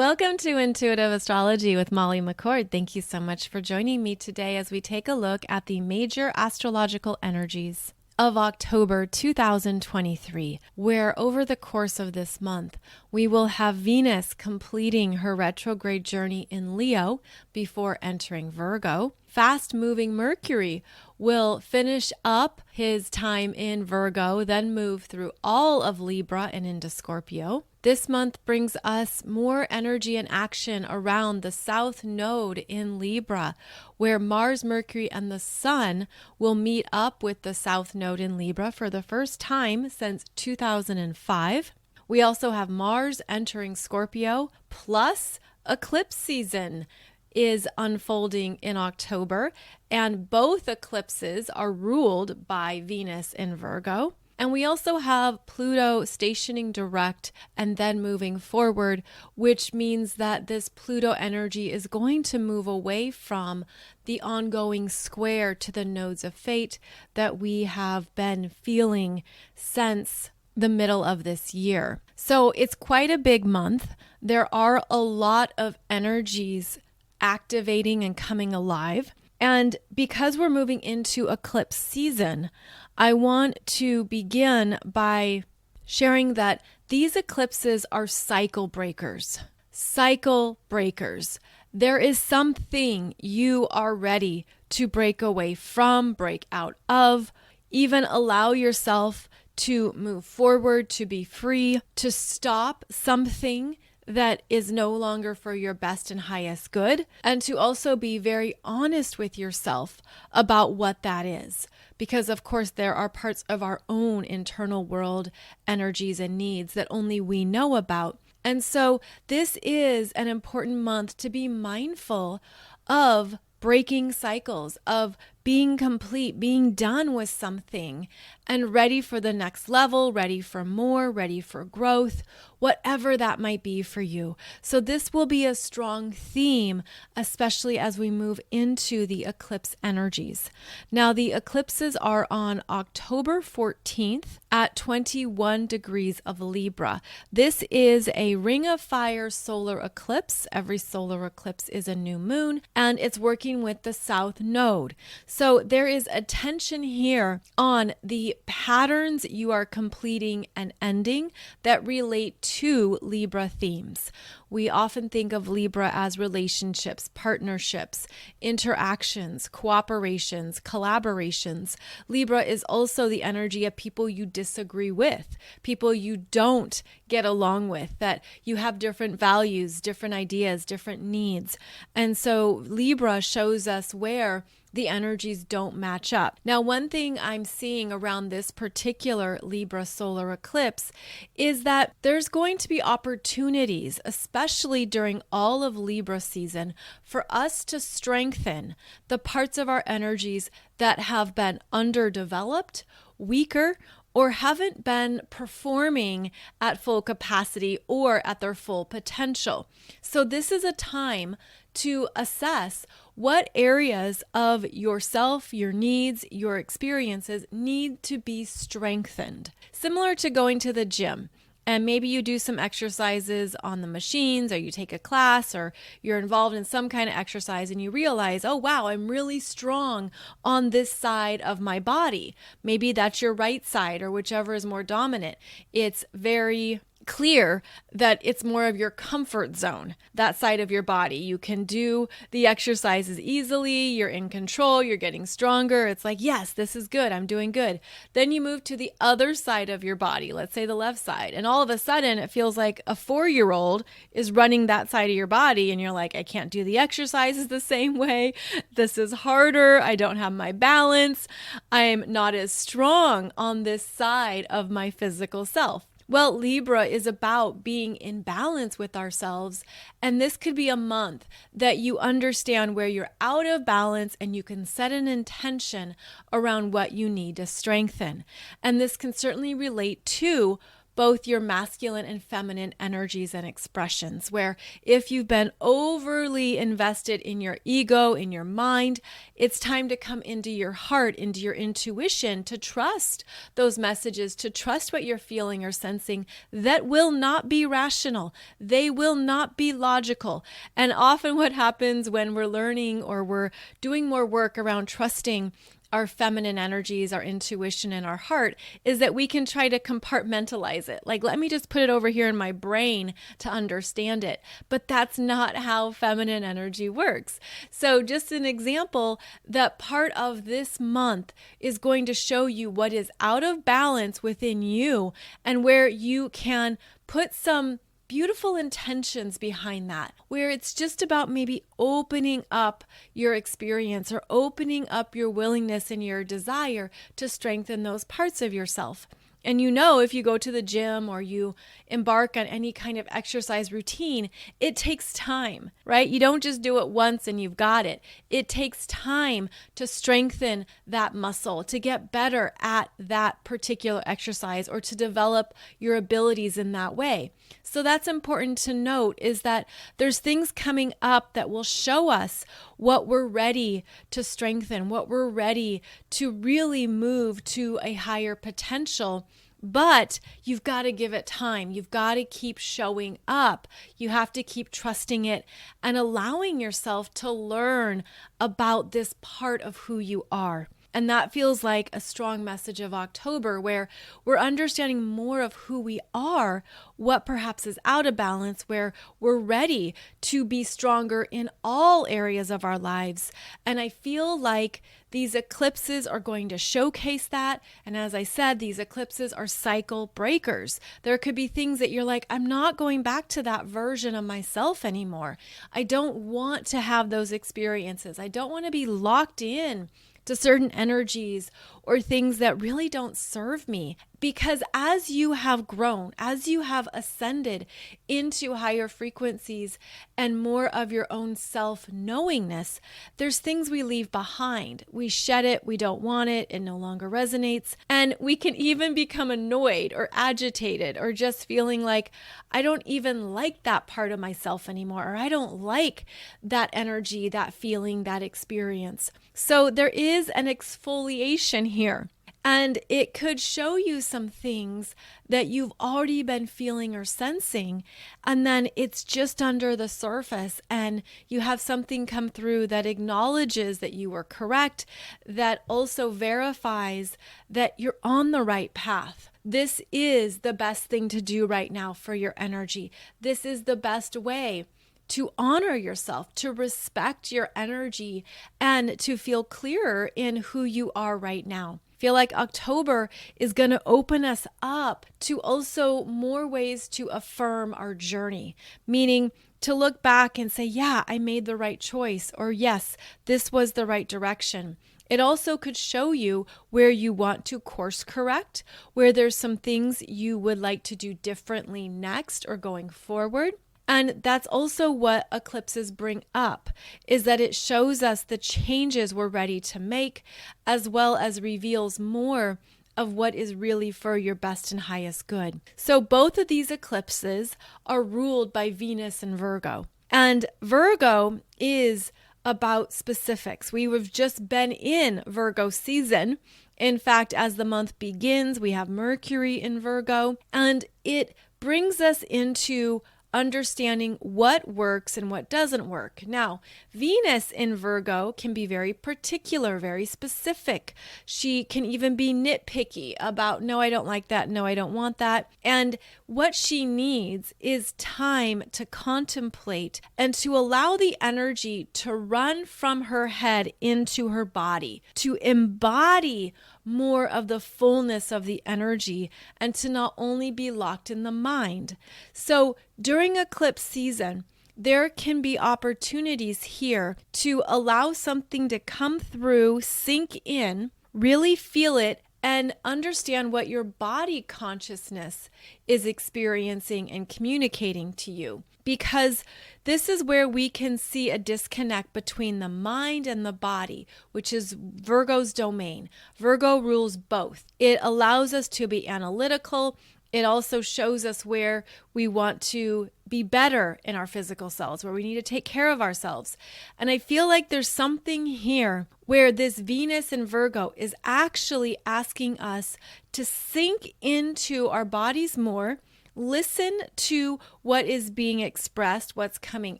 Welcome to Intuitive Astrology with Molly McCord. Thank you so much for joining me today as we take a look at the major astrological energies of October 2023, where over the course of this month, we will have Venus completing her retrograde journey in Leo before entering Virgo. Fast-moving Mercury will finish up his time in Virgo, then move through all of Libra and into Scorpio. This month brings us more energy and action around the South Node in Libra, where Mars, Mercury, and the Sun will meet up with the South Node in Libra for the first time since 2005. We also have Mars entering Scorpio, plus eclipse season is unfolding in October, and both eclipses are ruled by Venus in Virgo. And we also have Pluto stationing direct and then moving forward, which means that this Pluto energy is going to move away from the ongoing square to the nodes of fate that we have been feeling since the middle of this year. So it's quite a big month. There are a lot of energies activating and coming alive. And because we're moving into eclipse season, I want to begin by sharing that these eclipses are cycle breakers. Cycle breakers. There is something you are ready to break away from, break out of, even allow yourself to move forward, to be free, to stop something that is no longer for your best and highest good, and to also be very honest with yourself about what that is. Because of course there are parts of our own internal world, energies and needs that only we know about. And so this is an important month to be mindful of breaking cycles, of being complete, being done with something and ready for the next level, ready for more, ready for growth, whatever that might be for you. So this will be a strong theme, especially as we move into the eclipse energies. Now, the eclipses are on October 14th at 21 degrees of Libra. This is a ring of fire solar eclipse. Every solar eclipse is a new moon, and it's working with the South Node. So there is a tension here on the patterns you are completing and ending that relate to Libra themes. We often think of Libra as relationships, partnerships, interactions, cooperations, collaborations. Libra is also the energy of people you disagree with, people you don't get along with, that you have different values, different ideas, different needs. And so Libra shows us where the energies don't match up. Now, one thing I'm seeing around this particular Libra solar eclipse is that there's going to be opportunities, especially during all of Libra season, for us to strengthen the parts of our energies that have been underdeveloped, weaker, or haven't been performing at full capacity or at their full potential. So this is a time to assess what areas of yourself, your needs, your experiences need to be strengthened. Similar to going to the gym. And maybe you do some exercises on the machines, or you take a class, or you're involved in some kind of exercise and you realize, oh, wow, I'm really strong on this side of my body. Maybe that's your right side, or whichever is more dominant. It's very clear that it's more of your comfort zone, that side of your body. You can do the exercises easily, you're in control, you're getting stronger. It's like, yes, this is good, I'm doing good. Then you move to the other side of your body, let's say the left side, and all of a sudden it feels like a 4-year-old is running that side of your body, and you're like, I can't do the exercises the same way. This is harder. I don't have my balance. I'm not as strong on this side of my physical self. Well, Libra is about being in balance with ourselves, and this could be a month that you understand where you're out of balance and you can set an intention around what you need to strengthen. And this can certainly relate to both your masculine and feminine energies and expressions, where if you've been overly invested in your ego, in your mind, it's time to come into your heart, into your intuition, to trust those messages, to trust what you're feeling or sensing that will not be rational. They will not be logical. And often what happens when we're learning or we're doing more work around trusting our feminine energies, our intuition, and our heart is that we can try to compartmentalize it. Like, let me just put it over here in my brain to understand it. But that's not how feminine energy works. So just an example, that part of this month is going to show you what is out of balance within you and where you can put some beautiful intentions behind that, where it's just about maybe opening up your experience or opening up your willingness and your desire to strengthen those parts of yourself. And if you go to the gym or you embark on any kind of exercise routine, it takes time, right? You don't just do it once and you've got it. It takes time to strengthen that muscle, to get better at that particular exercise or to develop your abilities in that way. So that's important to note, is that there's things coming up that will show us what we're ready to strengthen, what we're ready to really move to a higher potential. But you've got to give it time. You've got to keep showing up. You have to keep trusting it and allowing yourself to learn about this part of who you are. And that feels like a strong message of October, where we're understanding more of who we are, what perhaps is out of balance, where we're ready to be stronger in all areas of our lives. And I feel like these eclipses are going to showcase that. And as I said, these eclipses are cycle breakers. There could be things that you're like, I'm not going back to that version of myself anymore. I don't want to have those experiences. I don't want to be locked in to certain energies or things that really don't serve me. Because as you have grown, as you have ascended into higher frequencies and more of your own self-knowingness, there's things we leave behind. We shed it, we don't want it, it no longer resonates. And we can even become annoyed or agitated or just feeling like, I don't even like that part of myself anymore, or I don't like that energy, that feeling, that experience. So there is an exfoliation here. And it could show you some things that you've already been feeling or sensing, and then it's just under the surface, and you have something come through that acknowledges that you were correct, that also verifies that you're on the right path. This is the best thing to do right now for your energy. This is the best way to honor yourself, to respect your energy, and to feel clearer in who you are right now. Feel like October is going to open us up to also more ways to affirm our journey, meaning to look back and say, yeah, I made the right choice, or yes, this was the right direction. It also could show you where you want to course correct, where there's some things you would like to do differently next or going forward. And that's also what eclipses bring up, is that it shows us the changes we're ready to make, as well as reveals more of what is really for your best and highest good. So both of these eclipses are ruled by Venus and Virgo. And Virgo is about specifics. We have just been in Virgo season. In fact, as the month begins, we have Mercury in Virgo, and it brings us into understanding what works and what doesn't work. Now, Venus in Virgo can be very particular, very specific. She can even be nitpicky about, no, I don't like that. No, I don't want that. And what she needs is time to contemplate and to allow the energy to run from her head into her body, to embody more of the fullness of the energy, and to not only be locked in the mind. So during eclipse season, there can be opportunities here to allow something to come through, sink in, really feel it, and understand what your body consciousness is experiencing and communicating to you. Because this is where we can see a disconnect between the mind and the body, which is Virgo's domain. Virgo rules both. It allows us to be analytical It also shows us where we want to be better in our physical selves, where we need to take care of ourselves. And I feel like there's something here where this Venus in Virgo is actually asking us to sink into our bodies more, listen to what is being expressed, what's coming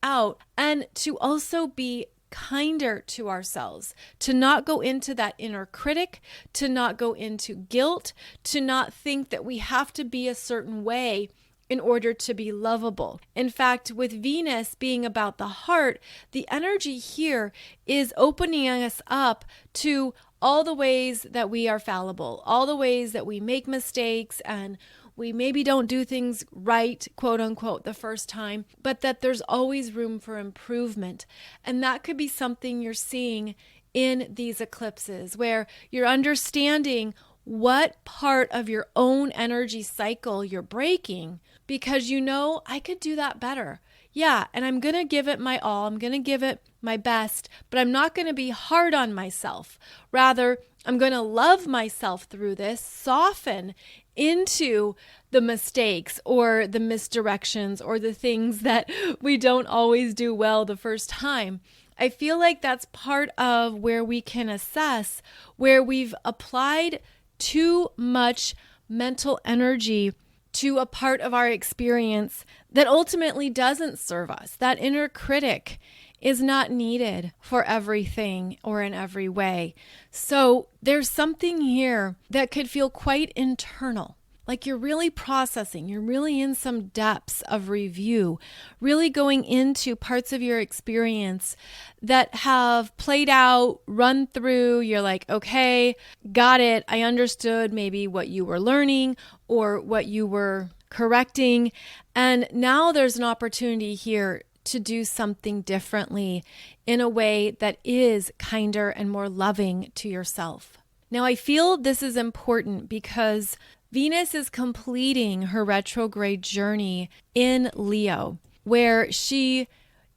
out, and to also be kinder to ourselves, to not go into that inner critic, to not go into guilt, to not think that we have to be a certain way in order to be lovable. In fact, with Venus being about the heart, the energy here is opening us up to all the ways that we are fallible, all the ways that we make mistakes and we maybe don't do things right, quote unquote, the first time, but that there's always room for improvement. And that could be something you're seeing in these eclipses, where you're understanding what part of your own energy cycle you're breaking, because you know, I could do that better. Yeah, and I'm going to give it my all. I'm going to give it my best, but I'm not going to be hard on myself. Rather, I'm going to love myself through this, soften into the mistakes or the misdirections or the things that we don't always do well the first time. I feel like that's part of where we can assess where we've applied too much mental energy to a part of our experience that ultimately doesn't serve us. That inner critic is not needed for everything or in every way. So there's something here that could feel quite internal. Like you're really processing, you're really in some depths of review, really going into parts of your experience that have played out, run through. You're like, okay, got it. I understood maybe what you were learning or what you were correcting. And now there's an opportunity here to do something differently in a way that is kinder and more loving to yourself. Now, I feel this is important because Venus is completing her retrograde journey in Leo, where she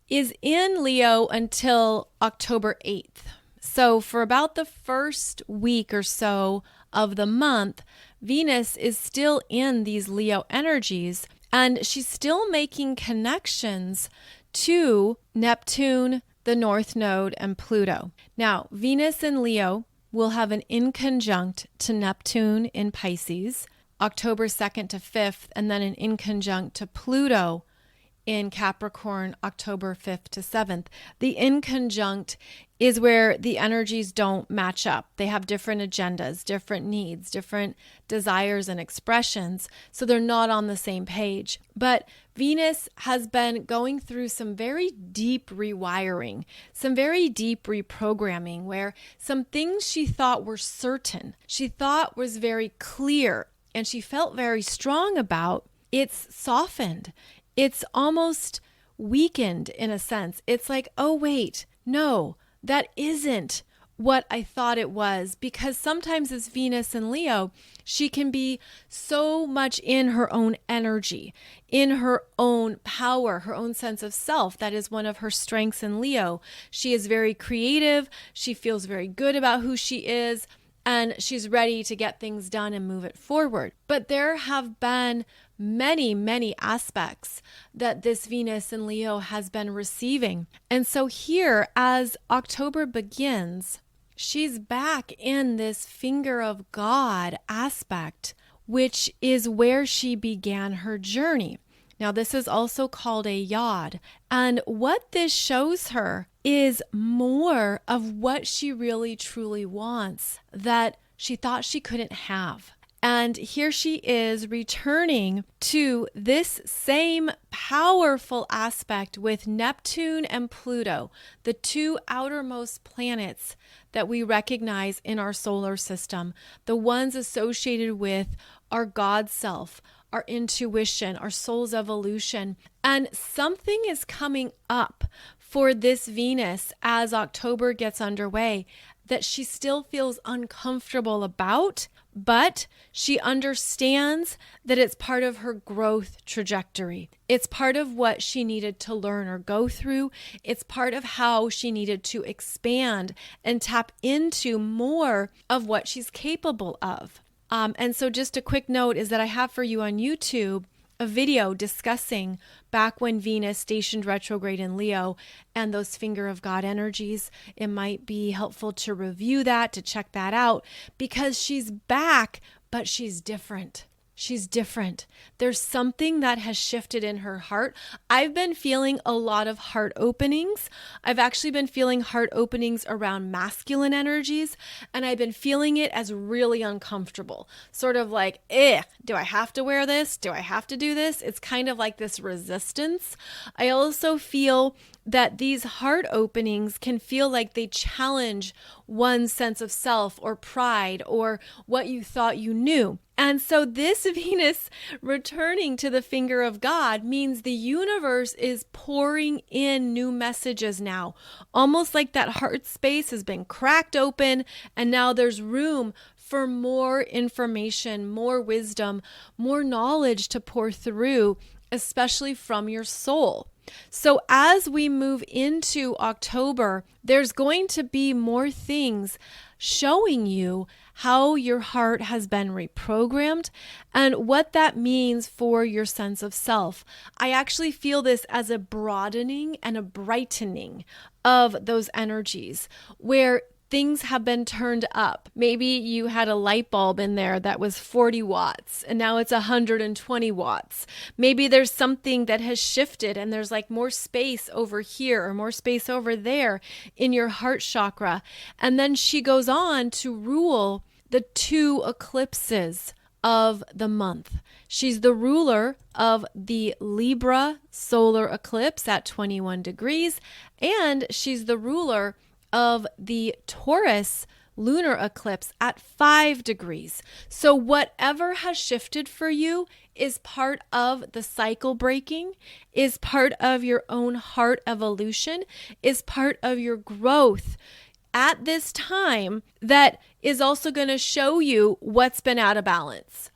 is in Leo until October 8th. So for about the first week or so of the month, Venus is still in these Leo energies, and she's still making connections to Neptune, the North Node, and Pluto. Now, Venus in Leo will have an inconjunct to Neptune in Pisces, October 2nd to 5th, and then an inconjunct to Pluto in Capricorn, October 5th to 7th. The inconjunct is where the energies don't match up. They have different agendas, different needs, different desires and expressions, so they're not on the same page. But Venus has been going through some very deep rewiring, some very deep reprogramming, where some things she thought were certain, she thought was very clear, and she felt very strong about, it's softened. It's almost weakened in a sense. It's like, oh, wait, no, that isn't what I thought it was. Because sometimes as Venus in Leo, she can be so much in her own energy, in her own power, her own sense of self. That is one of her strengths in Leo. She is very creative. She feels very good about who she is, and she's ready to get things done and move it forward. But there have been many, many aspects that this Venus in Leo has been receiving. And so here, as October begins, she's back in this finger of God aspect, which is where she began her journey. Now, this is also called a yod. And what this shows her is more of what she really truly wants that she thought she couldn't have. And here she is returning to this same powerful aspect with Neptune and Pluto, the two outermost planets that we recognize in our solar system, the ones associated with our God self, our intuition, our soul's evolution. And something is coming up for this Venus as October gets underway that she still feels uncomfortable about, but she understands that it's part of her growth trajectory. It's part of what she needed to learn or go through. It's part of how she needed to expand and tap into more of what she's capable of. And so just a quick note is that I have for you on YouTube a video discussing back when Venus stationed retrograde in Leo and those finger of God energies. It might be helpful to review that, to check that out, because she's back, but she's different. She's different. There's something that has shifted in her heart. I've been feeling a lot of heart openings. I've actually been feeling heart openings around masculine energies, and I've been feeling it as really uncomfortable. Sort of like, do I have to wear this? Do I have to do this? It's kind of like this resistance. I also feel that these heart openings can feel like they challenge one's sense of self or pride or what you thought you knew. And so this Venus returning to the finger of God means the universe is pouring in new messages now, almost like that heart space has been cracked open and now there's room for more information, more wisdom, more knowledge to pour through, especially from your soul. So as we move into October, there's going to be more things showing you how your heart has been reprogrammed and what that means for your sense of self. I actually feel this as a broadening and a brightening of those energies where things have been turned up. Maybe you had a light bulb in there that was 40 watts and now it's 120 watts. Maybe there's something that has shifted and there's like more space over here or more space over there in your heart chakra. And then she goes on to rule the 2 eclipses of the month. She's the ruler of the Libra solar eclipse at 21 degrees, and she's the ruler of the Taurus lunar eclipse at 5 degrees. So whatever has shifted for you is part of the cycle breaking, is part of your own heart evolution, is part of your growth at this time that is also going to show you what's been out of balance.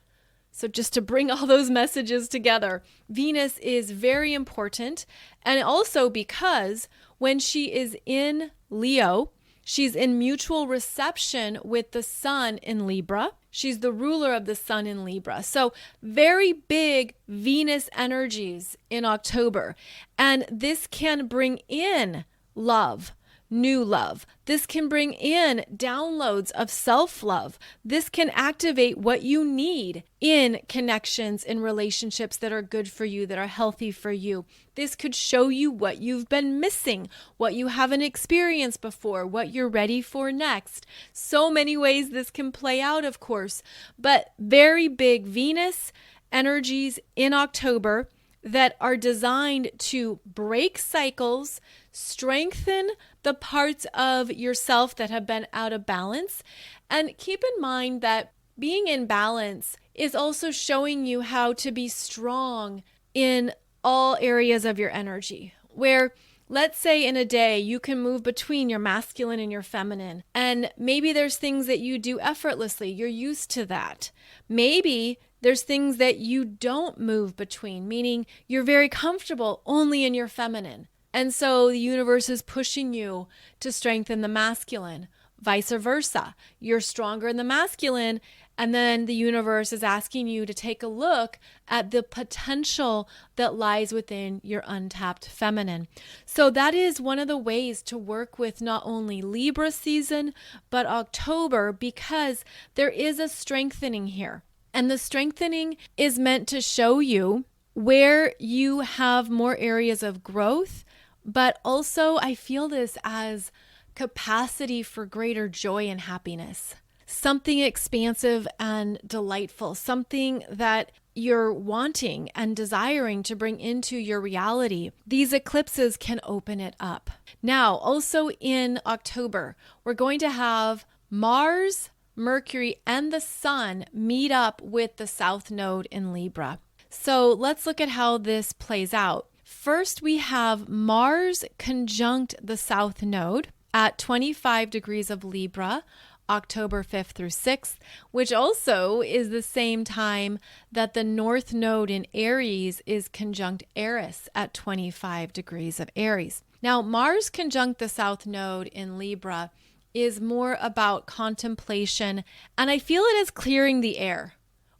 So just to bring all those messages together, Venus is very important. And also because when she is in Leo, she's in mutual reception with the sun in Libra. She's the ruler of the sun in Libra. So very big Venus energies in October. And this can bring in love, new love. This can bring in downloads of self-love. This can activate what you need in connections, in relationships that are good for you, that are healthy for you. This could show you what you've been missing, what you haven't experienced before, what you're ready for next. So many ways this can play out, of course, but very big Venus energies in October that are designed to break cycles, strengthen the parts of yourself that have been out of balance. And keep in mind that being in balance is also showing you how to be strong in all areas of your energy. Where, let's say in a day, you can move between your masculine and your feminine. And maybe there's things that you do effortlessly. You're used to that. Maybe there's things that you don't move between, meaning you're very comfortable only in your feminine. And so the universe is pushing you to strengthen the masculine, vice versa. You're stronger in the masculine, and then the universe is asking you to take a look at the potential that lies within your untapped feminine. So that is one of the ways to work with not only Libra season, but October, because there is a strengthening here. And the strengthening is meant to show you where you have more areas of growth, but also I feel this as capacity for greater joy and happiness. Something expansive and delightful, something that you're wanting and desiring to bring into your reality. These eclipses can open it up. Now, also in October, we're going to have Mars, Mercury, and the Sun meet up with the South Node in Libra. So let's look at how this plays out. First, we have Mars conjunct the South Node at 25 degrees of Libra, October 5th through 6th, which also is the same time that the North Node in Aries is conjunct Eris at 25 degrees of Aries. Now, Mars conjunct the South Node in Libra is more about contemplation, and I feel it as clearing the air.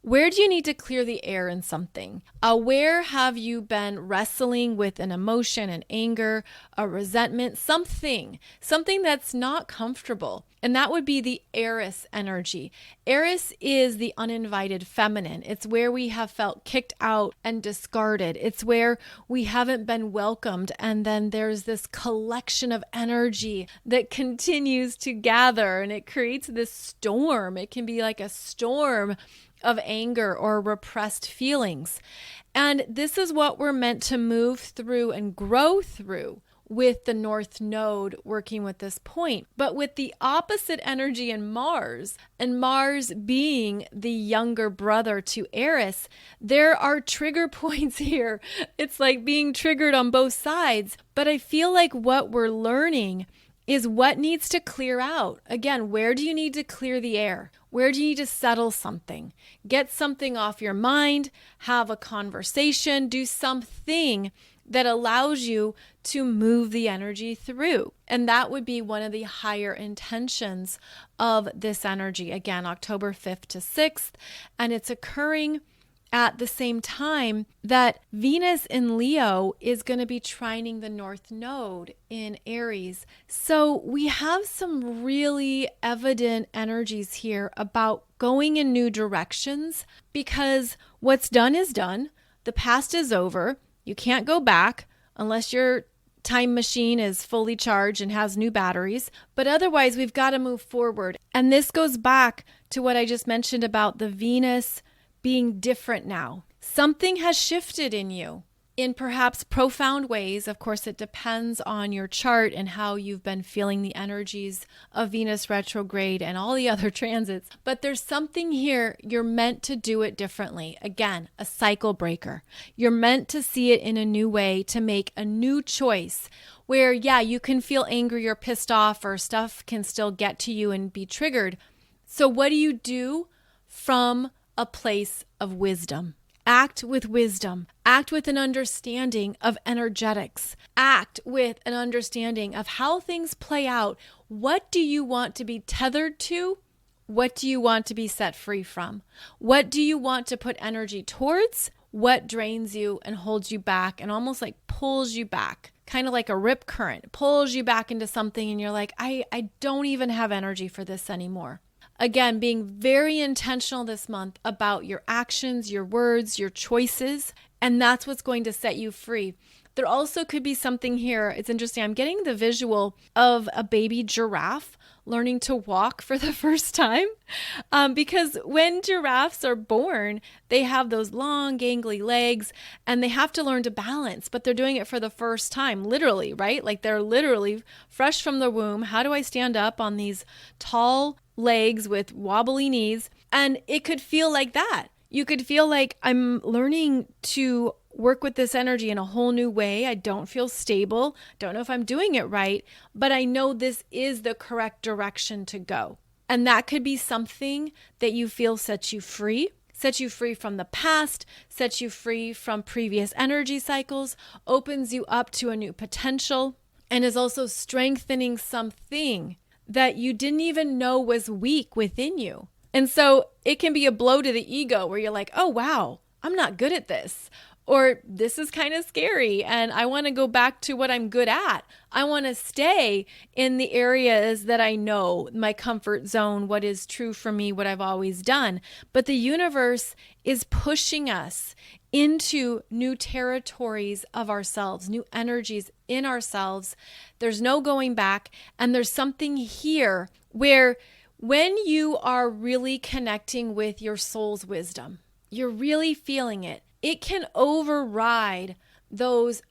Where do you need to clear the air in something? Where have you been wrestling with an emotion, an anger, a resentment, something that's not comfortable? And that would be the Eris energy. Eris is the uninvited feminine. It's where we have felt kicked out and discarded. It's where we haven't been welcomed. And then there's this collection of energy that continues to gather, and it creates this storm. It can be like a storm of anger or repressed feelings. And this is what we're meant to move through and grow through with the North Node working with this point. But with the opposite energy in Mars, and Mars being the younger brother to Eris, there are trigger points here. It's like being triggered on both sides. But I feel like what we're learning is what needs to clear out. Again, where do you need to clear the air? Where do you need to settle something? Get something off your mind, have a conversation, do something that allows you to move the energy through. And that would be one of the higher intentions of this energy. Again, October 5th to 6th, and it's occurring at the same time that Venus in Leo is going to be trining the North Node in Aries. So we have some really evident energies here about going in new directions, because what's done is done. The past is over. You can't go back unless your time machine is fully charged and has new batteries. But otherwise, we've got to move forward. And this goes back to what I just mentioned about the Venus being different now. Something has shifted in you in perhaps profound ways. Of course, it depends on your chart and how you've been feeling the energies of Venus retrograde and all the other transits. But there's something here, you're meant to do it differently. Again, a cycle breaker. You're meant to see it in a new way, to make a new choice where, yeah, you can feel angry or pissed off, or stuff can still get to you and be triggered. So what do you do from a place of wisdom? Act with wisdom. Act with an understanding of energetics. Act with an understanding of how things play out. What do you want to be tethered to? What do you want to be set free from? What do you want to put energy towards? What drains you and holds you back and almost like pulls you back? Kind of like a rip current, pulls you back into something and you're like, I don't even have energy for this anymore. Again, being very intentional this month about your actions, your words, your choices, and that's what's going to set you free. There also could be something here. It's interesting. I'm getting the visual of a baby giraffe learning to walk for the first time, because when giraffes are born, they have those long, gangly legs and they have to learn to balance, but they're doing it for the first time, literally, right? Like they're literally fresh from the womb. How do I stand up on these tall legs with wobbly knees? And it could feel like that. You could feel like I'm learning to work with this energy in a whole new way. I don't feel stable. Don't know if I'm doing it right, but I know this is the correct direction to go. And that could be something that you feel sets you free from the past, sets you free from previous energy cycles, opens you up to a new potential, and is also strengthening something that you didn't even know was weak within you. And so it can be a blow to the ego where you're like, oh, wow, I'm not good at this. Or this is kind of scary and I want to go back to what I'm good at. I want to stay in the areas that I know, my comfort zone, what is true for me, what I've always done. But the universe is pushing us into new territories of ourselves, new energies in ourselves. There's no going back. And there's something here where when you are really connecting with your soul's wisdom, you're really feeling it. It can override those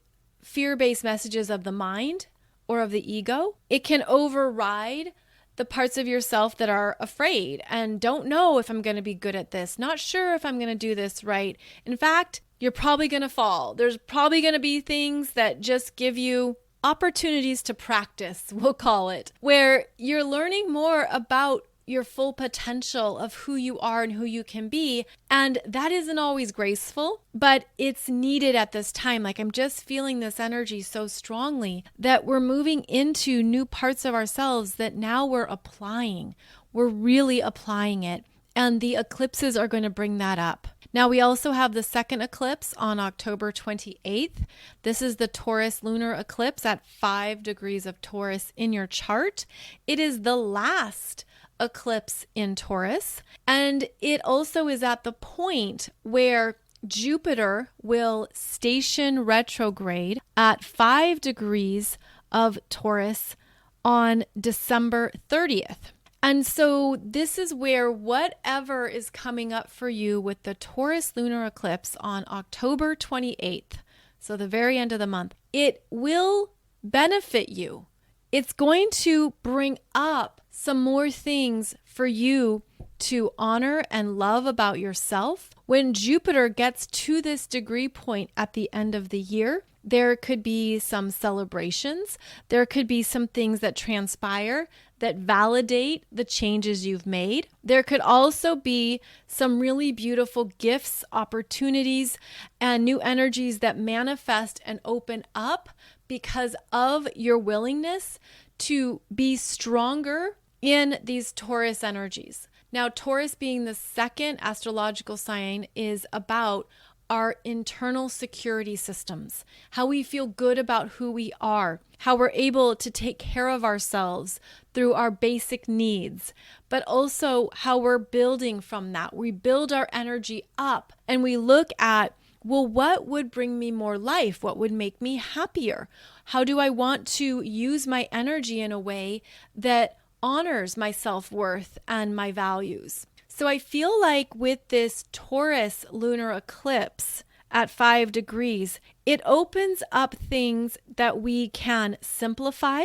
fear-based messages of the mind or of the ego. It can override the parts of yourself that are afraid and don't know if I'm going to be good at this, not sure if I'm going to do this right. In fact, you're probably going to fall. There's probably going to be things that just give you opportunities to practice, we'll call it, where you're learning more about your full potential of who you are and who you can be. And that isn't always graceful, but it's needed at this time. Like, I'm just feeling this energy so strongly that we're moving into new parts of ourselves that now we're applying. We're really applying it. And the eclipses are going to bring that up. Now, we also have the second eclipse on October 28th. This is the Taurus lunar eclipse at 5 degrees of Taurus in your chart. It is the last eclipse in Taurus, and it also is at the point where Jupiter will station retrograde at 5 degrees of Taurus on December 30th. And so this is where whatever is coming up for you with the Taurus lunar eclipse on October 28th, so the very end of the month, it will benefit you. It's going to bring up some more things for you to honor and love about yourself. When Jupiter gets to this degree point at the end of the year, there could be some celebrations. There could be some things that transpire that validate the changes you've made. There could also be some really beautiful gifts, opportunities, and new energies that manifest and open up because of your willingness to be stronger in these Taurus energies. Now, Taurus being the second astrological sign is about our internal security systems, how we feel good about who we are, how we're able to take care of ourselves through our basic needs, but also how we're building from that. We build our energy up and we look at, well, what would bring me more life? What would make me happier? How do I want to use my energy in a way that honors my self-worth and my values? So I feel like with this Taurus lunar eclipse at 5 degrees, it opens up things that we can simplify,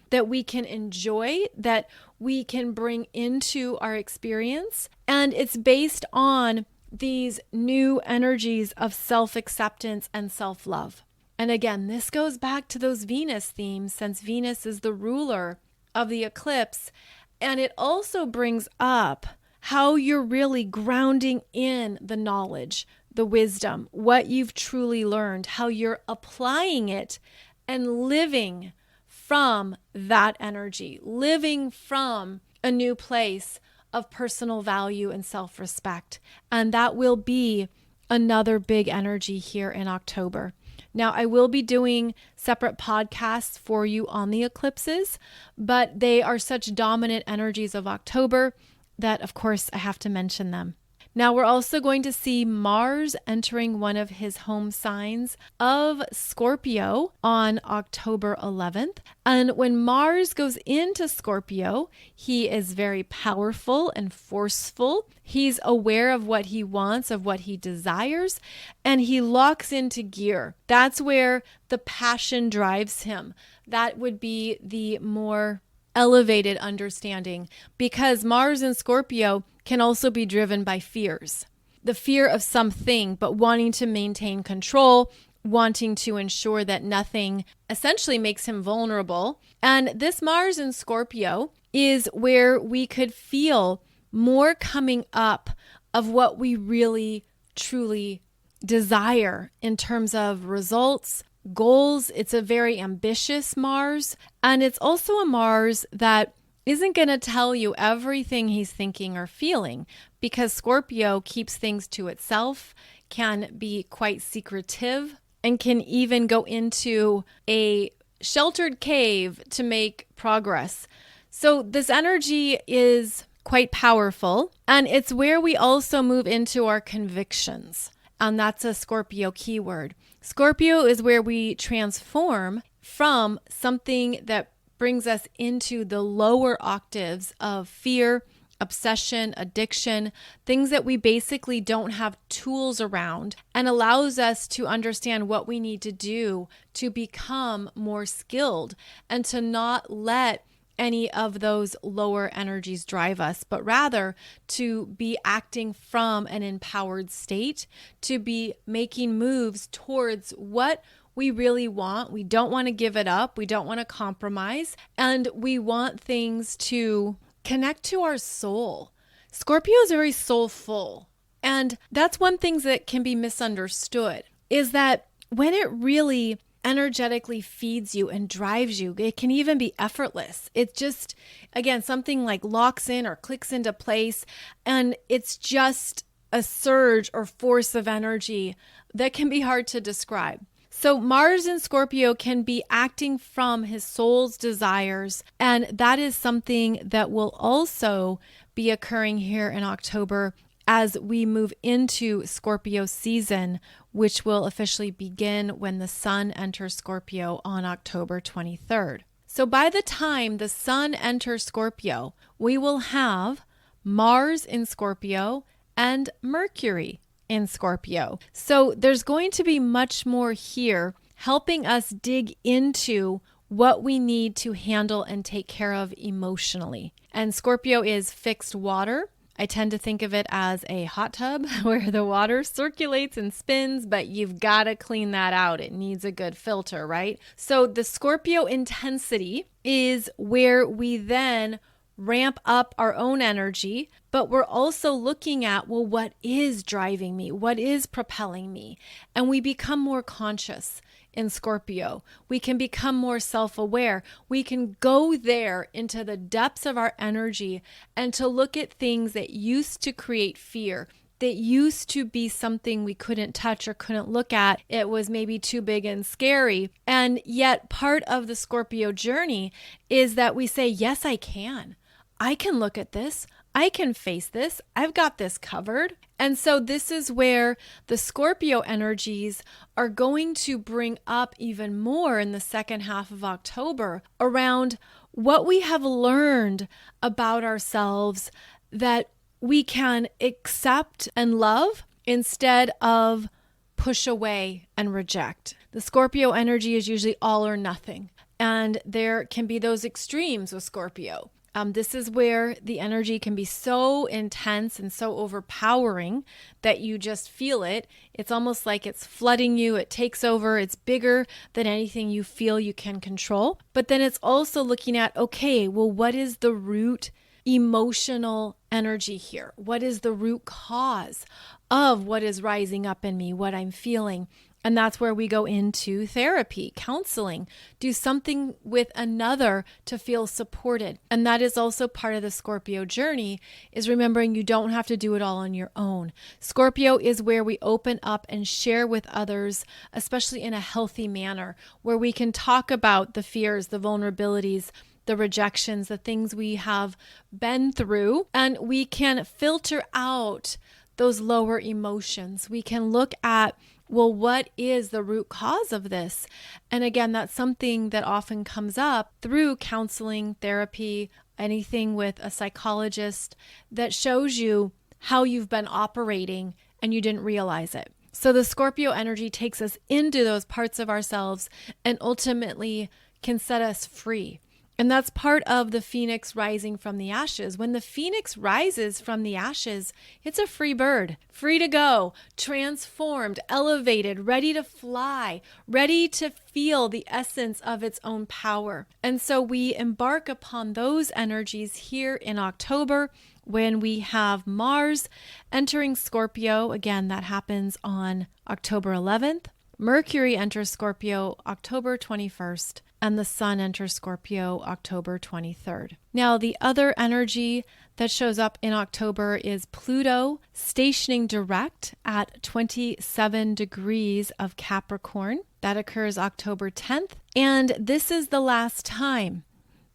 that we can enjoy, that we can bring into our experience. And it's based on these new energies of self-acceptance and self-love. And again, this goes back to those Venus themes, since Venus is the ruler of the eclipse. And it also brings up how you're really grounding in the knowledge, the wisdom, what you've truly learned, how you're applying it and living from that energy, living from a new place of personal value and self-respect. And that will be another big energy here in October. Now, I will be doing separate podcasts for you on the eclipses, but they are such dominant energies of October that, of course, I have to mention them. Now, we're also going to see Mars entering one of his home signs of Scorpio on October 11th. And when Mars goes into Scorpio, he is very powerful and forceful. He's aware of what he wants, of what he desires, and he locks into gear. That's where the passion drives him. That would be the more elevated understanding, because Mars in Scorpio can also be driven by fears. The fear of something, but wanting to maintain control, wanting to ensure that nothing essentially makes him vulnerable. And this Mars in Scorpio is where we could feel more coming up of what we really, truly desire in terms of results, goals. It's a very ambitious Mars. And it's also a Mars that isn't going to tell you everything he's thinking or feeling, because Scorpio keeps things to itself, can be quite secretive, and can even go into a sheltered cave to make progress. So this energy is quite powerful, and it's where we also move into our convictions. And that's a Scorpio keyword. Scorpio is where we transform from something that brings us into the lower octaves of fear, obsession, addiction, things that we basically don't have tools around, and allows us to understand what we need to do to become more skilled and to not let any of those lower energies drive us, but rather to be acting from an empowered state, to be making moves towards what we really want. We don't want to give it up. We don't want to compromise. And we want things to connect to our soul. Scorpio is very soulful. And that's one thing that can be misunderstood, is that when it really energetically feeds you and drives you, it can even be effortless. It's just, again, something like locks in or clicks into place. And it's just a surge or force of energy that can be hard to describe. So Mars in Scorpio can be acting from his soul's desires, and that is something that will also be occurring here in October as we move into Scorpio season, which will officially begin when the Sun enters Scorpio on October 23rd. So by the time the Sun enters Scorpio, we will have Mars in Scorpio and Mercury in Scorpio. So there's going to be much more here helping us dig into what we need to handle and take care of emotionally. And Scorpio is fixed water. I tend to think of it as a hot tub where the water circulates and spins, but you've got to clean that out. It needs a good filter, right? So the Scorpio intensity is where we then ramp up our own energy, but we're also looking at, well, what is driving me? What is propelling me? And we become more conscious in Scorpio. We can become more self-aware. We can go there into the depths of our energy and to look at things that used to create fear, that used to be something we couldn't touch or couldn't look at. It was maybe too big and scary. And yet part of the Scorpio journey is that we say, yes, I can. I can look at this. I can face this. I've got this covered. And so this is where the Scorpio energies are going to bring up even more in the second half of October around what we have learned about ourselves that we can accept and love instead of push away and reject. The Scorpio energy is usually all or nothing. And there can be those extremes with Scorpio. This is where the energy can be so intense and so overpowering that you just feel it. It's almost like it's flooding you. It takes over. It's bigger than anything you feel you can control. But then it's also looking at, okay, well, what is the root emotional energy here? What is the root cause of what is rising up in me, what I'm feeling? And that's where we go into therapy, counseling, do something with another to feel supported. And that is also part of the Scorpio journey, is remembering you don't have to do it all on your own. Scorpio is where we open up and share with others, especially in a healthy manner, where we can talk about the fears, the vulnerabilities, the rejections, the things we have been through, and we can filter out those lower emotions. We can look at, well, what is the root cause of this? And again, that's something that often comes up through counseling, therapy, anything with a psychologist that shows you how you've been operating and you didn't realize it. So the Scorpio energy takes us into those parts of ourselves and ultimately can set us free. And that's part of the phoenix rising from the ashes. When the phoenix rises from the ashes, it's a free bird, free to go, transformed, elevated, ready to fly, ready to feel the essence of its own power. And so we embark upon those energies here in October when we have Mars entering Scorpio. Again, that happens on October 11th. Mercury enters Scorpio October 21st. And the Sun enters Scorpio October 23rd. Now, the other energy that shows up in October is Pluto stationing direct at 27 degrees of Capricorn. That occurs October 10th. And this is the last time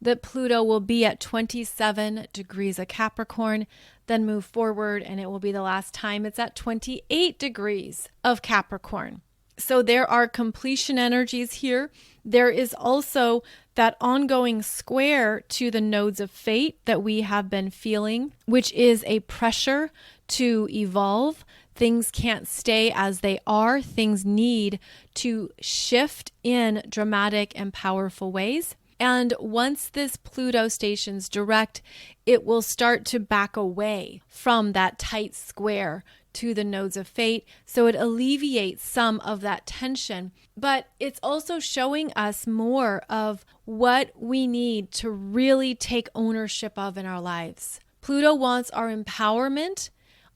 that Pluto will be at 27 degrees of Capricorn, then move forward, and it will be the last time it's at 28 degrees of Capricorn. So there are completion energies here. There is also that ongoing square to the nodes of fate that we have been feeling, which is a pressure to evolve. Things can't stay as they are. Things need to shift in dramatic and powerful ways. And once this Pluto stations direct, it will start to back away from that tight square to the nodes of fate. So it alleviates some of that tension, but it's also showing us more of what we need to really take ownership of in our lives. Pluto wants our empowerment,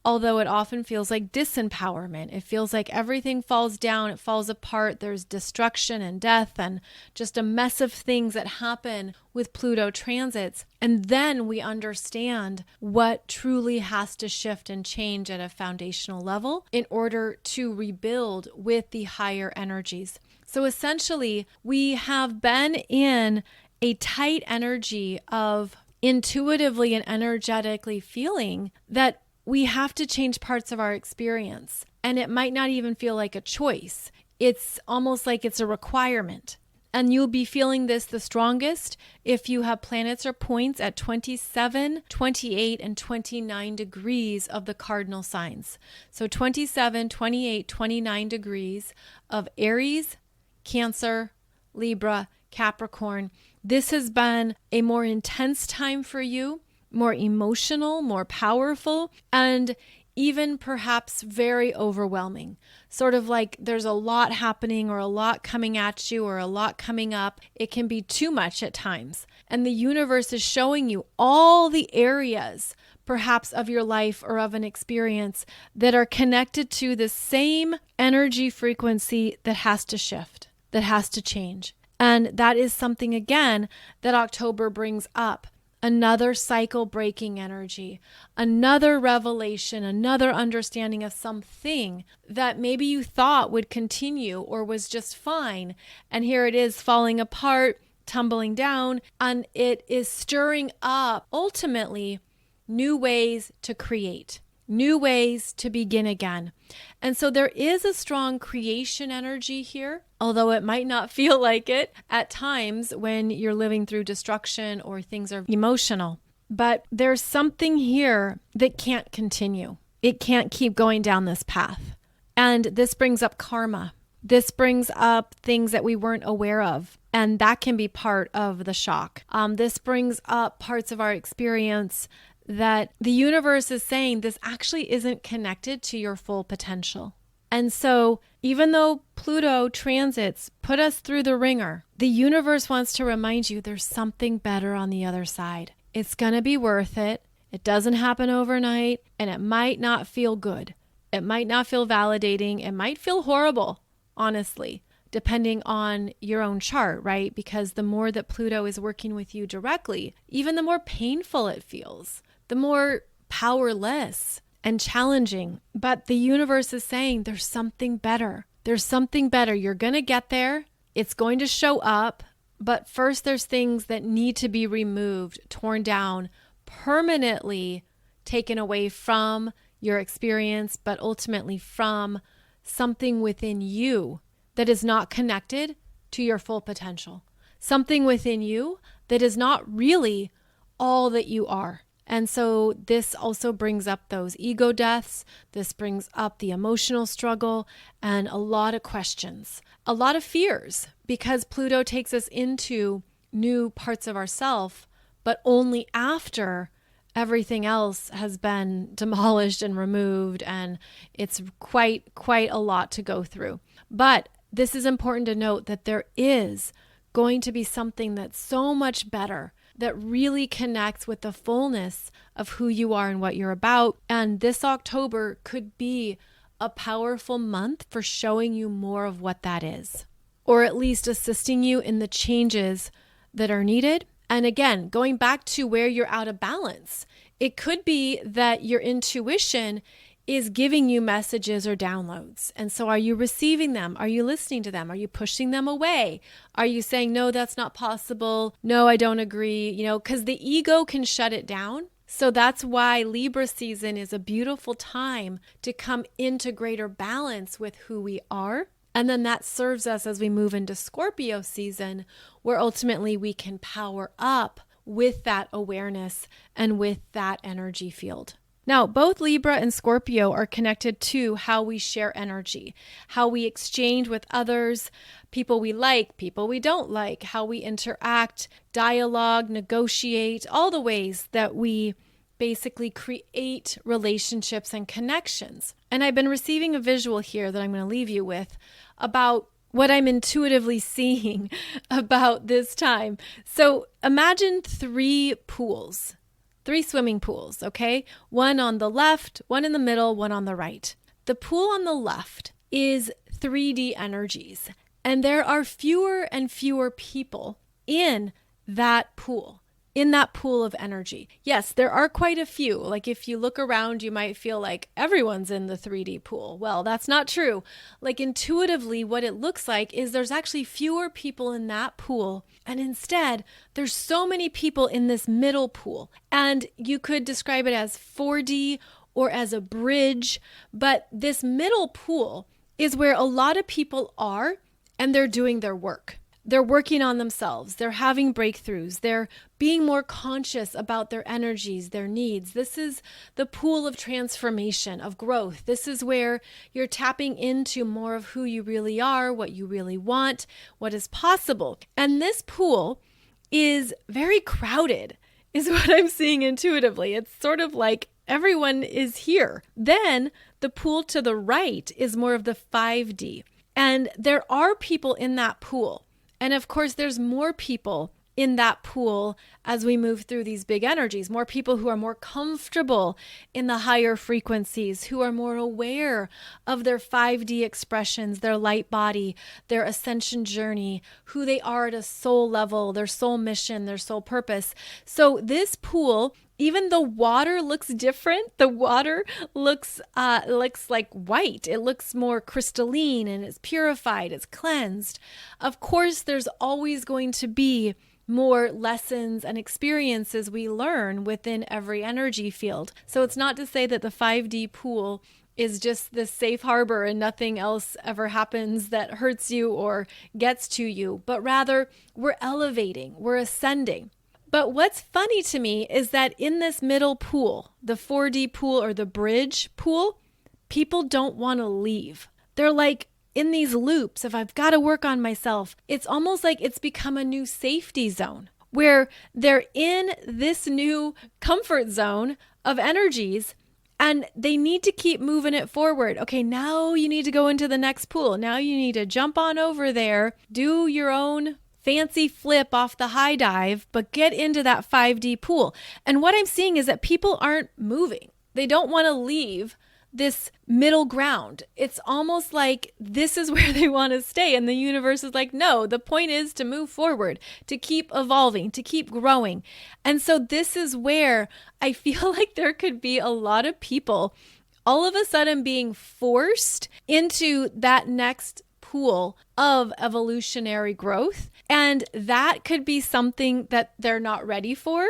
although it often feels like disempowerment. It feels like everything falls down, it falls apart. There's destruction and death and just a mess of things that happen with Pluto transits. And then we understand what truly has to shift and change at a foundational level in order to rebuild with the higher energies. So essentially, we have been in a tight energy of intuitively and energetically feeling that we have to change parts of our experience. And it might not even feel like a choice. It's almost like it's a requirement. And you'll be feeling this the strongest if you have planets or points at 27, 28, and 29 degrees of the cardinal signs. So 27, 28, 29 degrees of Aries, Cancer, Libra, Capricorn. This has been a more intense time for you, more emotional, more powerful, and even perhaps very overwhelming. Sort of like there's a lot happening or a lot coming at you or a lot coming up. It can be too much at times. And the universe is showing you all the areas perhaps of your life or of an experience that are connected to the same energy frequency that has to shift, that has to change. And that is something, again, that October brings up. Another cycle breaking energy, another revelation, another understanding of something that maybe you thought would continue or was just fine. And here it is falling apart, tumbling down, and it is stirring up ultimately new ways to create, new ways to begin again. And so there is a strong creation energy here, although it might not feel like it at times when you're living through destruction or things are emotional. But there's something here that can't continue. It can't keep going down this path. And this brings up karma. This brings up things that we weren't aware of. And that can be part of the shock. This brings up parts of our experience that the universe is saying this actually isn't connected to your full potential. And so even though Pluto transits put us through the ringer, the universe wants to remind you there's something better on the other side. It's going to be worth it. It doesn't happen overnight, and it might not feel good. It might not feel validating. It might feel horrible, honestly, depending on your own chart, right? Because the more that Pluto is working with you directly, even the more painful it feels, the more powerless and challenging. But the universe is saying there's something better. There's something better. You're going to get there. It's going to show up. But first, there's things that need to be removed, torn down, permanently taken away from your experience, but ultimately from something within you that is not connected to your full potential. Something within you that is not really all that you are. And so this also brings up those ego deaths. This brings up the emotional struggle and a lot of questions, a lot of fears, because Pluto takes us into new parts of ourself, but only after everything else has been demolished and removed. And it's quite a lot to go through. But this is important to note that there is going to be something that's so much better, that really connects with the fullness of who you are and what you're about. And this October could be a powerful month for showing you more of what that is, or at least assisting you in the changes that are needed. And again, going back to where you're out of balance, it could be that your intuition is giving you messages or downloads. And so are you receiving them? Are you listening to them? Are you pushing them away? Are you saying, no, that's not possible? No, I don't agree. Because the ego can shut it down. So that's why Libra season is a beautiful time to come into greater balance with who we are. And then that serves us as we move into Scorpio season, where ultimately we can power up with that awareness and with that energy field. Now, both Libra and Scorpio are connected to how we share energy, how we exchange with others, people we like, people we don't like, how we interact, dialogue, negotiate, all the ways that we basically create relationships and connections. And I've been receiving a visual here that I'm going to leave you with about what I'm intuitively seeing about this time. So imagine three swimming pools, okay? One on the left, one in the middle, one on the right. The pool on the left is 3D energies, and there are fewer and fewer people in that pool of energy. Yes, there are quite a few. Like if you look around, you might feel like everyone's in the 3D pool. Well, that's not true. Like intuitively, what it looks like is there's actually fewer people in that pool. And instead, there's so many people in this middle pool. And you could describe it as 4D or as a bridge. But this middle pool is where a lot of people are, and they're doing their work. They're working on themselves. They're having breakthroughs. They're being more conscious about their energies, their needs. This is the pool of transformation, of growth. This is where you're tapping into more of who you really are, what you really want, what is possible. And this pool is very crowded, is what I'm seeing intuitively. It's sort of like everyone is here. Then the pool to the right is more of the 5D. And there are people in that pool. And of course, there's more people in that pool as we move through these big energies, more people who are more comfortable in the higher frequencies, who are more aware of their 5D expressions, their light body, their ascension journey, who they are at a soul level, their soul mission, their soul purpose. So this pool, even the water looks different. The water looks like white. It looks more crystalline and it's purified, it's cleansed. Of course, there's always going to be more lessons and experiences we learn within every energy field. So it's not to say that the 5D pool is just this safe harbor and nothing else ever happens that hurts you or gets to you, but rather we're elevating, we're ascending. But what's funny to me is that in this middle pool, the 4D pool or the bridge pool, people don't want to leave. They're like in these loops of I've got to work on myself. It's almost like it's become a new safety zone where they're in this new comfort zone of energies and they need to keep moving it forward. Okay, now you need to go into the next pool. Now you need to jump on over there, do your own fancy flip off the high dive, but get into that 5D pool. And what I'm seeing is that people aren't moving. They don't want to leave this middle ground. It's almost like this is where they want to stay. And the universe is like, no, the point is to move forward, to keep evolving, to keep growing. And so this is where I feel like there could be a lot of people all of a sudden being forced into that next pool of evolutionary growth. And that could be something that they're not ready for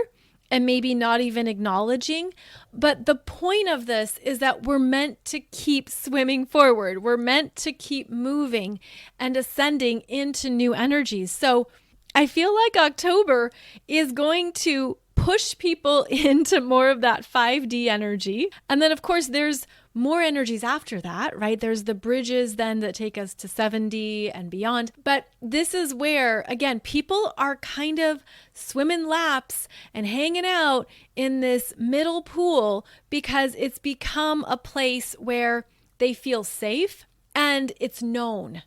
and maybe not even acknowledging. But the point of this is that we're meant to keep swimming forward. We're meant to keep moving and ascending into new energies. So I feel like October is going to push people into more of that 5D energy. And then, of course, there's more energies after that, right? There's the bridges then that take us to 7D and beyond. But this is where, again, people are kind of swimming laps and hanging out in this middle pool because it's become a place where they feel safe and it's known.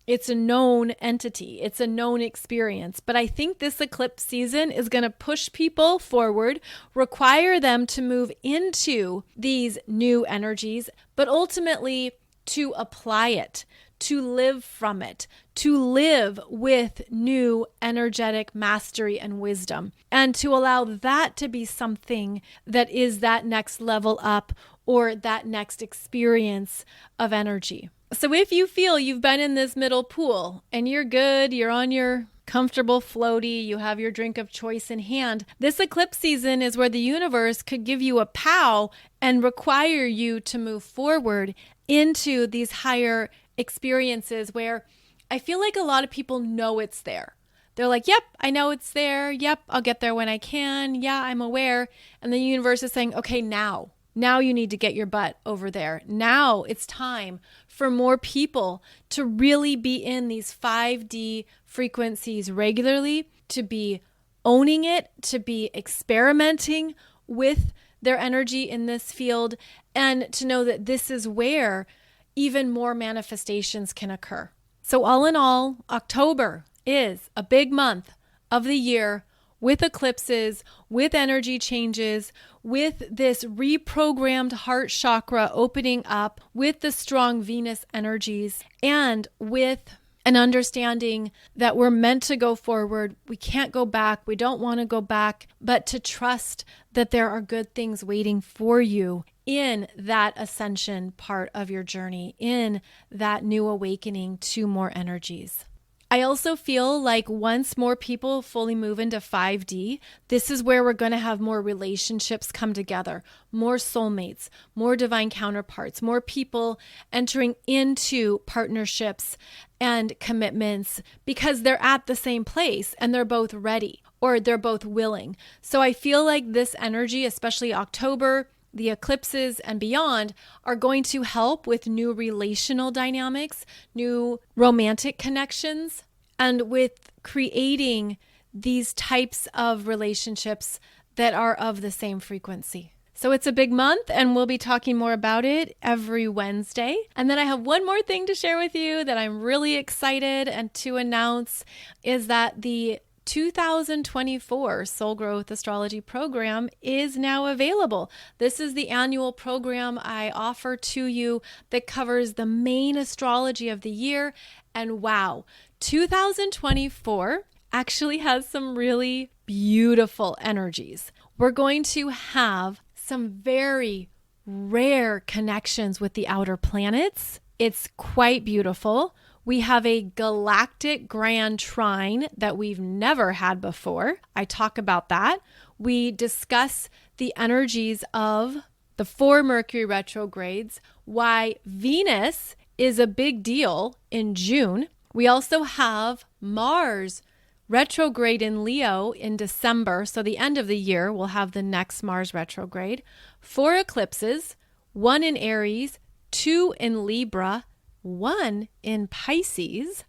It's a known entity. It's a known experience. But I think this eclipse season is going to push people forward, require them to move into these new energies, but ultimately to apply it, to live from it, to live with new energetic mastery and wisdom, and to allow that to be something that is that next level up or that next experience of energy. So if you feel you've been in this middle pool and you're good, you're on your comfortable floaty, you have your drink of choice in hand, this eclipse season is where the universe could give you a pow and require you to move forward into these higher experiences where I feel like a lot of people know it's there. They're like, yep, I know it's there. Yep, I'll get there when I can. Yeah, I'm aware. And the universe is saying, okay, now Now you need to get your butt over there. Now it's time for more people to really be in these 5D frequencies regularly, to be owning it, to be experimenting with their energy in this field, and to know that this is where even more manifestations can occur. So all in all, October is a big month of the year with eclipses, with energy changes, with this reprogrammed heart chakra opening up, with the strong Venus energies, and with an understanding that we're meant to go forward. We can't go back. We don't want to go back, but to trust that there are good things waiting for you in that ascension part of your journey, in that new awakening to more energies. I also feel like once more people fully move into 5D, this is where we're going to have more relationships come together, more soulmates, more divine counterparts, more people entering into partnerships and commitments because they're at the same place and they're both ready or they're both willing. So I feel like this energy, especially October, the eclipses and beyond, are going to help with new relational dynamics, new romantic connections, and with creating these types of relationships that are of the same frequency. So it's a big month, and we'll be talking more about it every Wednesday. And then I have one more thing to share with you that I'm really excited and to announce is that the 2024 Soul Growth Astrology program is now available. This is the annual program I offer to you that covers the main astrology of the year. And wow, 2024 actually has some really beautiful energies. We're going to have some very rare connections with the outer planets. It's quite beautiful. We have a galactic grand trine that we've never had before. I talk about that. We discuss the energies of the 4 Mercury retrogrades, why Venus is a big deal in June. We also have Mars retrograde in Leo in December. So the end of the year, we'll have the next Mars retrograde. 4 eclipses, 1 in Aries, 2 in Libra, 1 in Pisces.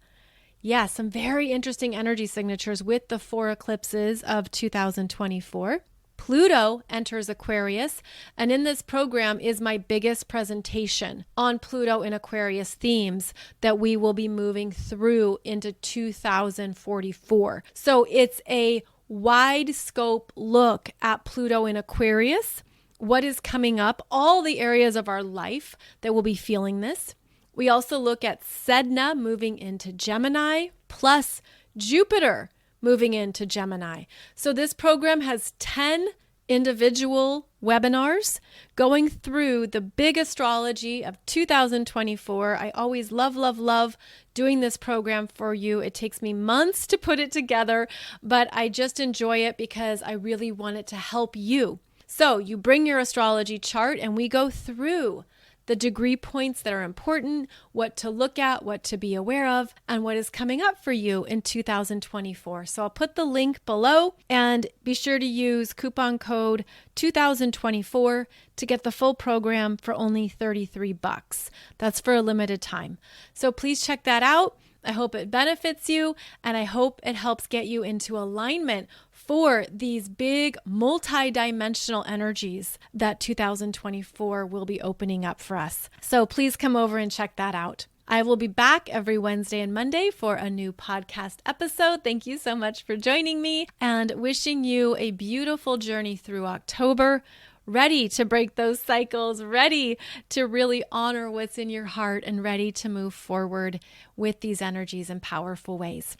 Yeah, some very interesting energy signatures with the 4 eclipses of 2024. Pluto enters Aquarius, and in this program is my biggest presentation on Pluto and Aquarius themes that we will be moving through into 2044. So it's a wide scope look at Pluto in Aquarius, what is coming up, all the areas of our life that will be feeling this. We also look at Sedna moving into Gemini, plus Jupiter moving into Gemini. So this program has 10 individual webinars going through the big astrology of 2024. I always love doing this program for you. It takes me months to put it together, but I just enjoy it because I really want it to help you. So you bring your astrology chart and we go through the degree points that are important, what to look at, what to be aware of, and what is coming up for you in 2024. So I'll put the link below and be sure to use coupon code 2024 to get the full program for only $33. That's for a limited time. So please check that out. I hope it benefits you, and I hope it helps get you into alignment for these big multi-dimensional energies that 2024 will be opening up for us. So please come over and check that out. I will be back every Wednesday and Monday for a new podcast episode. Thank you so much for joining me and wishing you a beautiful journey through October. Ready to break those cycles, ready to really honor what's in your heart, and ready to move forward with these energies in powerful ways.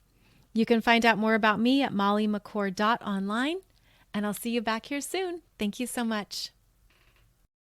You can find out more about me at mollymccord.online, and I'll see you back here soon. Thank you so much.